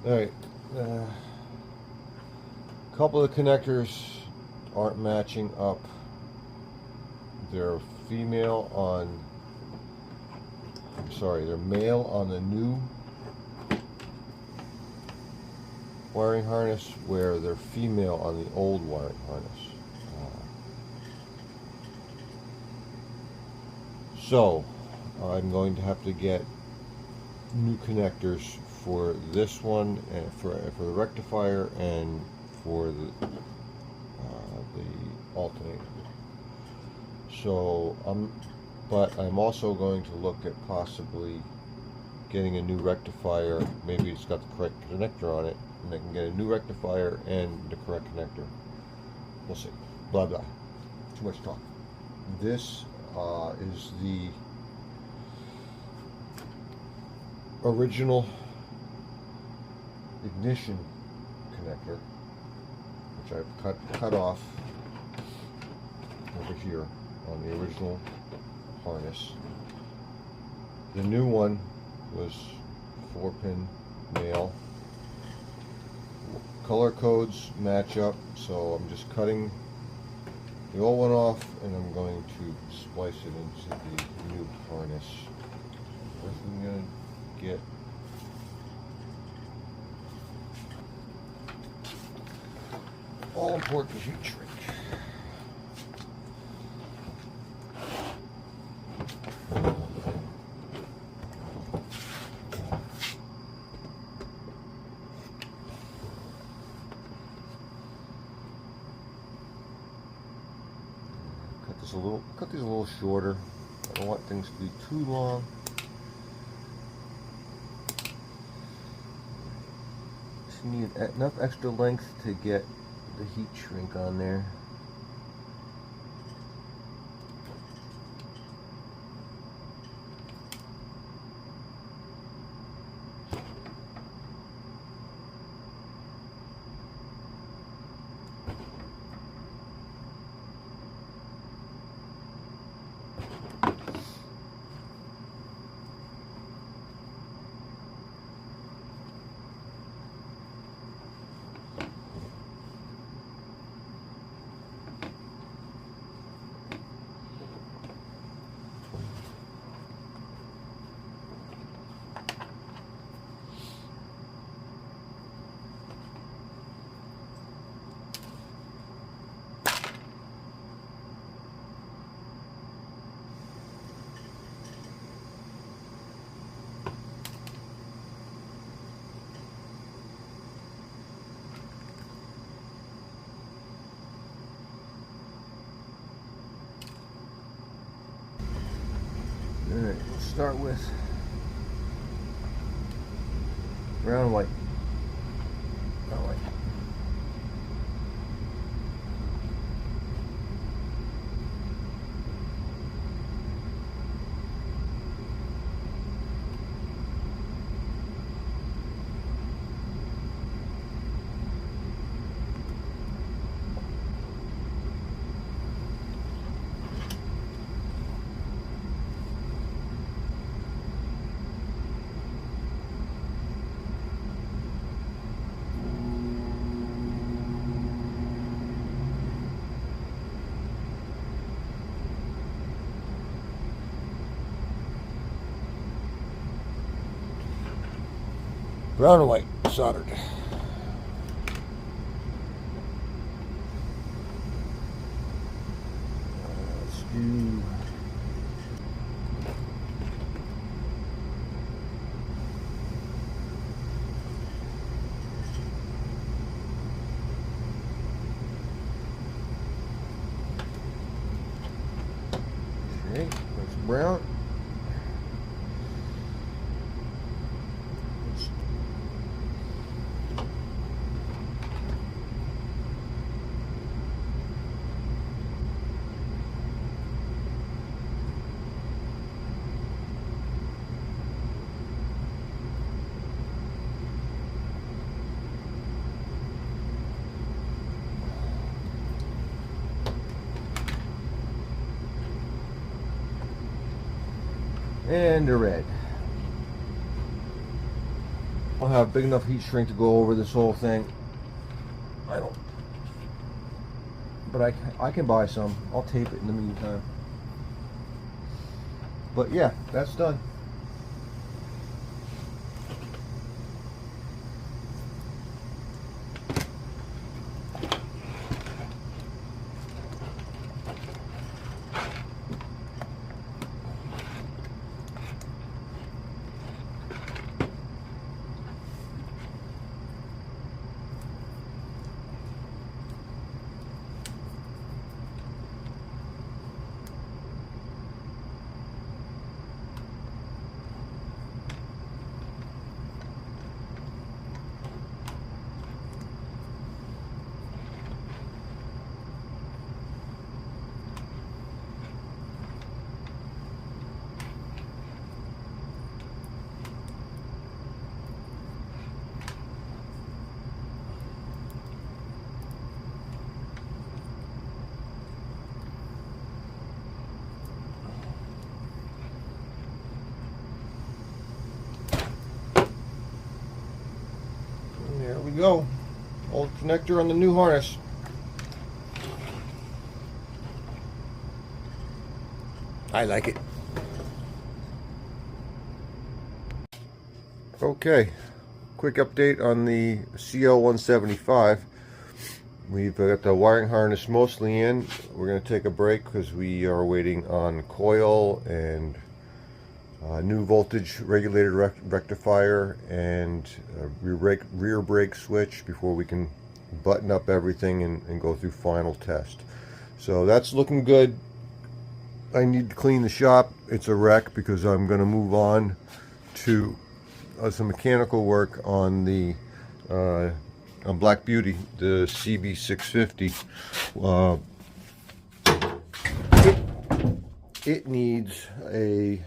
Alright, a couple of the connectors aren't matching up. They're female on, they're male on the new wiring harness, where they're female on the old wiring harness. So I'm going to have to get new connectors for this one, and for the rectifier, and for the alternator. So but I'm also going to look at possibly getting a new rectifier. Maybe it's got the correct connector on it, and I can get a new rectifier and the correct connector. We'll see. Blah blah. Too much talk. This is the original ignition connector, which I've cut off over here on the original harness. The new one was 4-pin male. Color codes match up, so I'm just cutting the old one off, and I'm going to splice it into the new harness. First I'm going to get all important heat shrink. Cut these a little shorter. I don't want things to be too long. Just need enough extra length to get the heat shrink on there. Alright, we'll start with brown and white. Brown and white. Brown and white soldered. Let's do okay, that's brown. And the red. I'll have big enough heat shrink to go over this whole thing. I don't, but I can buy some. I'll tape it in the meantime. But yeah, that's done. There we go. Old connector on the new harness. I like it. Okay, quick update on the CL175. We've got the wiring harness mostly in. We're going to take a break because we are waiting on coil and new voltage regulated rectifier and rear brake switch before we can button up everything and go through final test. So that's looking good. I need to clean the shop. It's a wreck because I'm going to move on to some mechanical work on the on Black Beauty, the CB650. It needs a.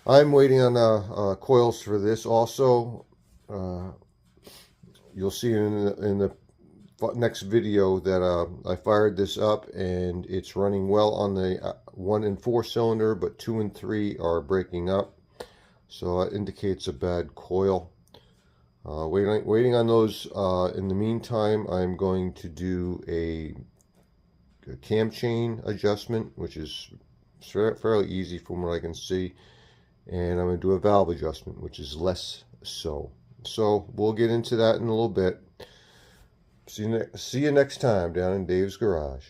I'm waiting on coils for this also. You'll see in the next video that I fired this up and it's running well on the 1 and 4 cylinder, but 2 and 3 are breaking up, so it indicates a bad coil. Waiting on those. In the meantime, I'm going to do a cam chain adjustment, which is fairly easy from what I can see, and I'm going to do a valve adjustment, which is less so. So we'll get into that in a little bit. See you next time down in Dave's garage.